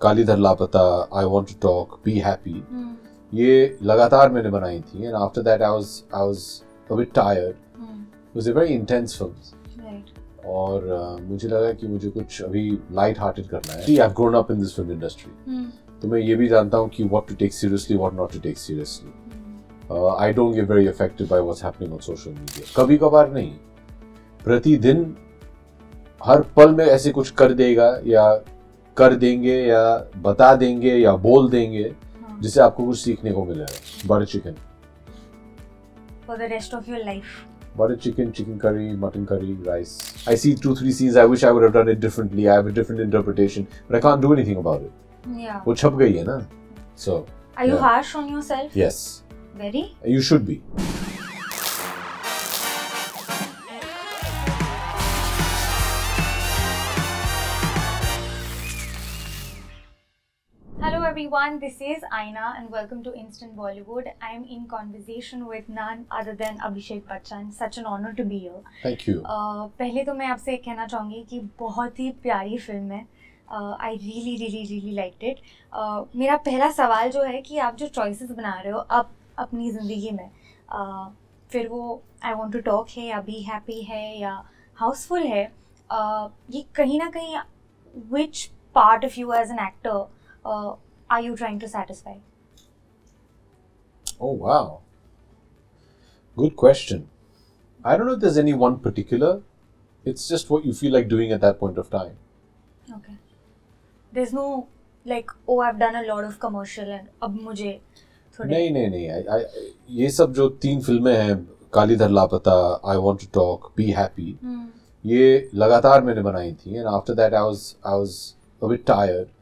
Kalidhar Laapata, I want to talk, be happy, ये लगातार मैंने बनाई थी and after that I was a bit tired. It was a very intense film और मुझे लगा कि मुझे कुछ अभी लाइट हार्टेड करना है. I have grown up in this film industry, तो मैं ये भी जानता हूँ कि what to take seriously, what not to take seriously. I don't get very affected by what's happening on social media. कभी कभार नहीं, प्रतिदिन हर पल में ऐसे कुछ कर देगा या कर देंगे या बता देंगे या बोल देंगे जिससे आपको कुछ सीखने को मिलेगा. Butter chicken for the rest of your life. Butter chicken, chicken curry, mutton curry, rice. I see 2-3 scenes. I wish I would have done it differently. I have a different interpretation, but I can't do anything about it. Yeah. वो छप गई है ना. So. Are you harsh on yourself? Yes. Very? You should be. Hello everyone, this is Aina and welcome to Instant Bollywood. I am in conversation with none other than Abhishek Bachchan. Such an honor to be here. Thank you. पहले तो मैं आपसे कहना चाहूँगी कि बहुत ही प्यारी film है. I really liked it. मेरा पहला सवाल जो है कि आप जो choices बना रहे हो अब अपनी ज़िंदगी में, फिर वो I want to talk है या be happy है या houseful है, ये कहीं ना कहीं which part of you as an actor are you trying to satisfy? Oh wow, good question. I don't know if there's any one particular. It's just what you feel like doing at that point of time. Okay. There's no like, oh, I've done a lot of commercial and अब मुझे थोड़े. नहीं. ये सब जो 3 फिल्में हैं, कालीधर लापता, I want to talk, be happy, ये लगातार मैंने बनाई थी and after that I was a bit tired.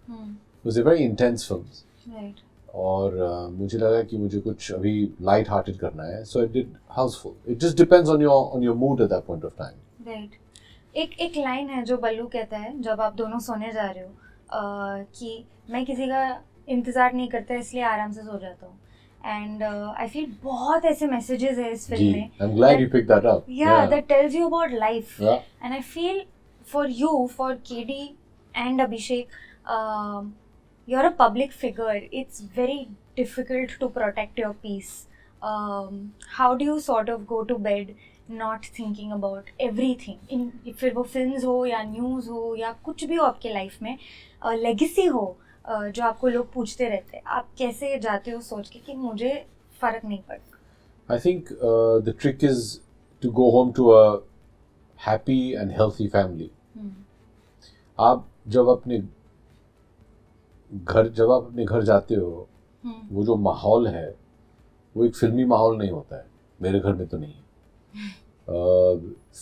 It was a very intense film. Right. और मुझे लगा कि मुझे कुछ अभी लाइट हार्टेड करना है, so I did Houseful. It just depends on your mood at that point of time. Right. एक लाइन है जो बल्लू कहता है जब आप दोनों सोने जा रहे हो, कि मैं किसी का इंतजार नहीं करता इसलिए आराम से सो जाता हूँ. And I feel बहुत ऐसे messages है इस फिल्म में. I'm glad you picked that up. Yeah, that tells you about life. Yeah. And I feel for you, for KD and Abhishek, you're a public figure. It's very difficult to protect your peace. How do you sort of go to bed not thinking about everything? फिर वो films हो या news हो या कुछ भी हो आपके life में, legacy हो, जो आपको लोग पूछते रहते हैं, आप कैसे जाते हो सोच के कि मुझे फर्क नहीं पड़ता? I think the trick is to go home to a happy and healthy family. आप जब अपने घर जाते हो, वो जो माहौल है वो एक फिल्मी माहौल नहीं होता है. मेरे घर में तो नहीं है.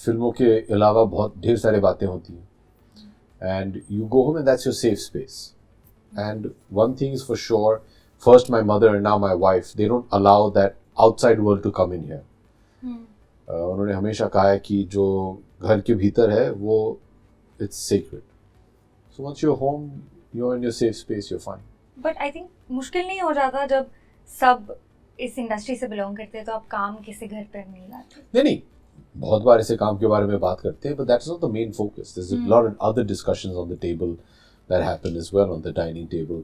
फिल्मों के अलावा बहुत ढेर सारी बातें होती हैं and you go home and that's your safe space. And one thing is for sure, first my mother and now my wife, they don't allow that outside world to come in here. उन्होंने हमेशा कहा है कि जो घर के भीतर है वो it's sacred. So once you're home, you're in your safe space, you're fine. But I think मुश्किल नहीं हो जाता जब सब इस इंडस्ट्री से बिलोंग करते हैं तो आप काम किसी घर पर नहीं लाते? नहीं, बहुत बार ऐसे काम के बारे में बात करते हैं, but that's not the main focus. There's a lot of other discussions on the table that happen as well on the dining table.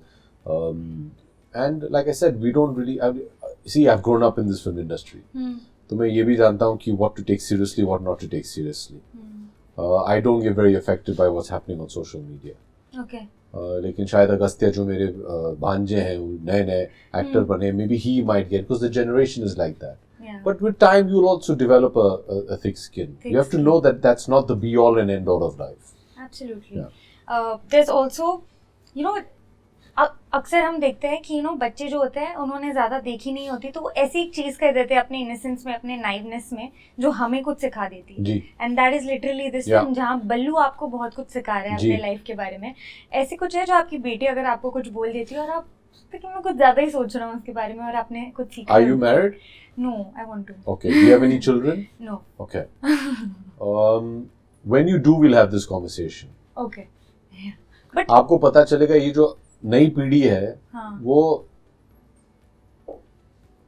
And like I said, we don't really see. I've grown up in this film industry, तो मैं ये भी जानता हूँ कि what to take seriously, what not to take seriously. I don't get very affected by what's happening on social media. Okay. लेकिन शायद अगस्त्य जो मेरे भांजे हैं, नए एक्टर बने, maybe he might get, because the generation is like that. Yeah. But with time, you'll also develop a thick skin. You have to know that that's not the be all and end all of life. Absolutely. Yeah. There's also, अक्सर हम देखते हैं कि बच्चे जो होते हैं उन्होंने ज़्यादा देखी नहीं होती तो वो ऐसी एक चीज़ कर देते हैं अपने इनोसेंस में, अपने नाइवनेस में, जो हमें कुछ सिखा देती है. And that is literally this film, जहाँ बल्लू आपको बहुत कुछ सिखा रहे हैं अपने लाइफ के बारे में. ऐसी कुछ है जो आपकी बेटी अगर आपको कुछ बोल देती है और आप कि मैं कुछ ज़्यादा ही सोच रहा हूँ उसके बारे में और आपने कुछ सीखा? Are you married? No, I want to. Okay. Do you have any children? No. Okay. When you do, we'll have this conversation. Okay. But आपको पता चलेगा ये जो नई पीढ़ी है, वो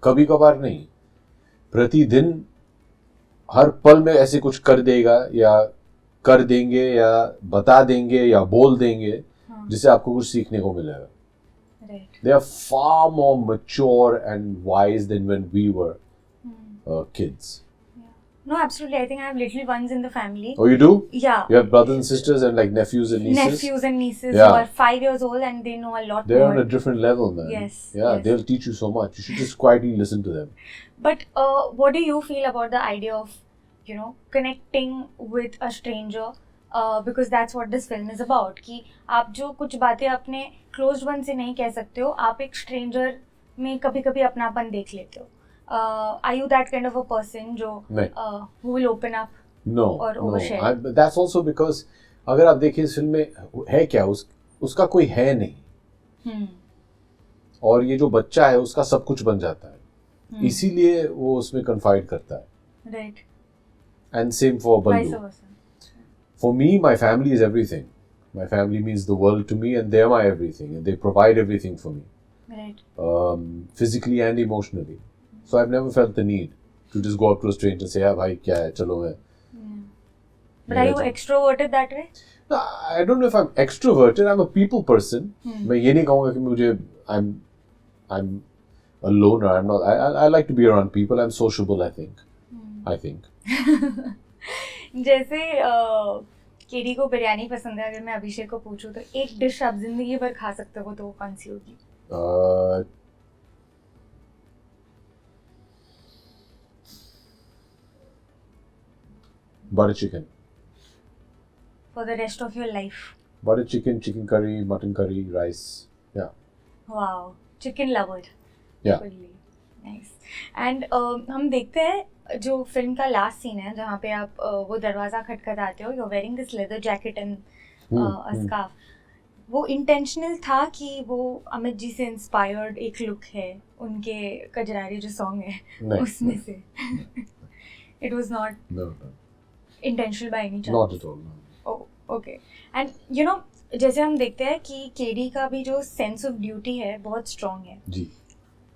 कभी कभार नहीं, प्रतिदिन हर पल में ऐसे कुछ कर देगा या कर देंगे या बता देंगे या बोल देंगे जिससे आपको कुछ सीखने को मिलेगा. Right. They are far more mature and wise than when we were kids. No, absolutely. I think I have little ones in the family. Oh, you do? Yeah. You have brothers and sisters and like nephews and nieces? Nephews and nieces Yeah. who are 5 years old and they know a lot They're more. on a different level, man. Yes. Yeah, Yes. they'll teach you so much. You should just quietly listen to them. But what do you feel about the idea of, connecting with a stranger? Because that's what this film is about. कि आप जो कुछ बातें अपने closed one से नहीं कह सकते हो, आप एक stranger में कभी-कभी अपनापन देख लेते हो. Are you that kind of a person जो who will open up or overshare? No. That's also because अगर आप देखिए इस फिल्म में है क्या उसका कोई है नहीं. और ये जो बच्चा है उसका सब कुछ बन जाता है. इसीलिए वो उसमें confide करता है. Right. And same for Ballu. Vice versa. For me, my family is everything. My family means the world to me, and they're my everything, and they provide everything for me. Right. Physically and emotionally. So I've never felt the need to just go up to a stranger and say, "Yeah, bhai, kya hai? Chalo hai." But are you extroverted that way? No, I don't know if I'm extroverted. I'm a people person. मैं ये नहीं कहूँगा कि मुझे I'm a loner. I'm not. I like to be around people. I'm sociable. I think. जैसे KD को बिरयानी पसंद है. अगर मैं अभिषेक को पूछूं तो एक डिश आप जिंदगी भर खा सकते हो तो वो कौन सी होगी? Butter chicken. For the rest of your life. Butter chicken, chicken curry, mutton curry, rice. Yeah. Wow, chicken lover. Yeah. Nice. And हम देखते हैं जो फिल्म का लास्ट सीन है जहाँ पे आप वो दरवाजा खटखटाते हो. You're wearing this leather jacket and a scarf. वो इंटेंशनल था कि वो अमित जी से इंस्पायर्ड एक लुक है उनके कजरारी जो सॉन्ग है उसमें से? It was not. No. Intentional by any chance? Not at all. No. Oh, okay. And जैसे हम देखते हैं कि केडी का भी जो सेंस ऑफ ड्यूटी है बहुत स्ट्रॉन्ग है. जी.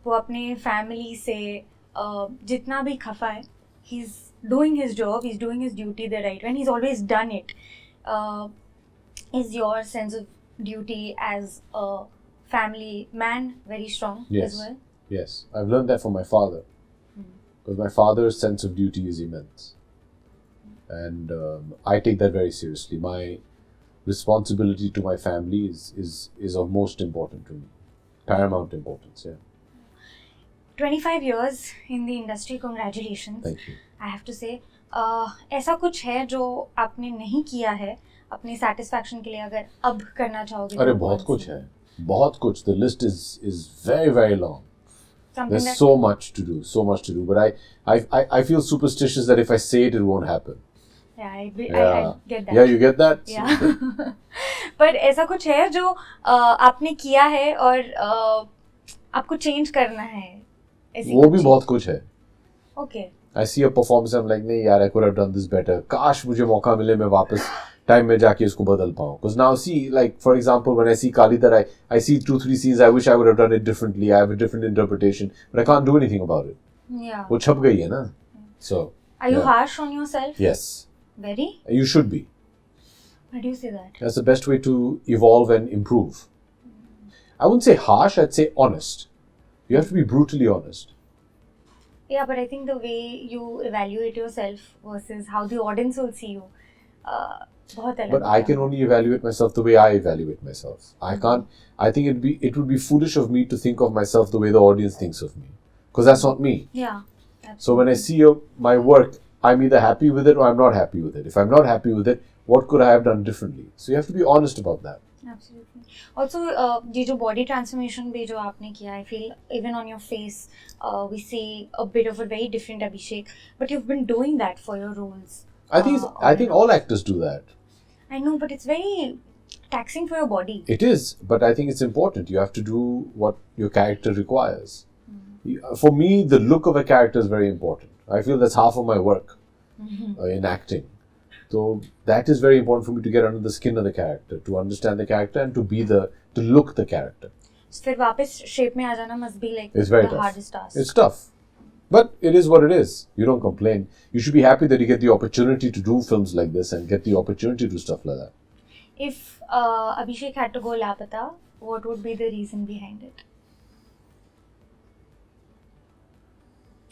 वो अपने फैमिली से जितना भी खफा है, he's doing his job, he's doing his duty the right way, and he's always done it. Is your sense of duty as a family man very strong as well? Yes. I've learned that from my father. Because my father's sense of duty is immense. And I take that very seriously. My responsibility to my family is of most important to me. Paramount importance, yeah. 25 years in the industry, congratulations. Thank you. I have to say, ऐसा कुछ है जो आपने नहीं किया है अपनी satisfaction के लिए अगर अब करना चाहोगे? अरे बहुत कुछ है. बहुत कुछ. The list is very, very long. There's so much to do. But I feel superstitious that if I say it won't happen. Yeah, I get that. Yeah, you get that? Yeah. पर ऐसा कुछ है जो आपने किया है और आपको change करना है? वो भी बहुत कुछ है. Okay. I see a performance, I'm like, नहीं यार, I could have done this better. काश मुझे मौका मिले मैं वापस टाइम में जाके इसको बदल पाऊँ. Because now see, like for example, when I see Kalidhar, I see 2-3 scenes. I wish I would have done it differently. I have a different interpretation, but I can't do anything about it. Yeah. वो छप गई है ना. So. Are you harsh on yourself? Yes. Very? You should be. Why do you say that? That's the best way to evolve and improve. I wouldn't say harsh. I'd say honest. You have to be brutally honest. Yeah, but I think the way you evaluate yourself versus how the audience will see you, बहुत अलग. But I can only evaluate myself the way I evaluate myself. I can't. I think it would be foolish of me to think of myself the way the audience thinks of me, because that's not me. Yeah. Absolutely. So when I see my work, I'm either happy with it or I'm not happy with it. If I'm not happy with it, what could I have done differently? So you have to be honest about that. Absolutely. Also, ये जो body transformation भी जो आपने किया, I feel even on your face, we see a bit of a very different Abhishek. But you've been doing that for your roles. I think all actors do that. I know, but it's very taxing for your body. It is, but I think it's important. You have to do what your character requires. For me, the look of a character is very important. I feel that's half of my work in acting. So that is very important for me to get under the skin of the character, to understand the character and to look the character. So फिर वापस shape में आ जाना must be like it's very the tough. hardest task. It's tough. But it is what it is. You don't complain. You should be happy that you get the opportunity to do films like this and get the opportunity to do stuff like that. if Abhishek had to go Lapata, what would be the reason behind it?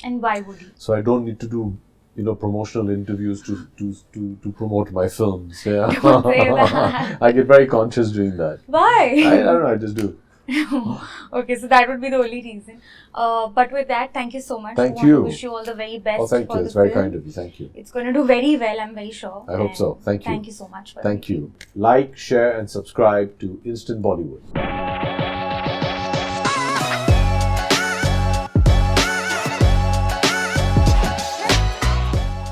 And why would you? So I don't need to do, promotional interviews to promote my films. Yeah. Don't say that. I get very conscious doing that. Why? I don't know, I just do. Okay, so that would be the only reason. But with that, thank you so much. Thank I you. want to wish you all the very best. Oh, thank for you. the It's very film. kind of you. Thank you. It's going to do very well, I'm very sure. I hope so. Thank you. Thank you so much. Thank you. Like, share, and subscribe to Instant Bollywood.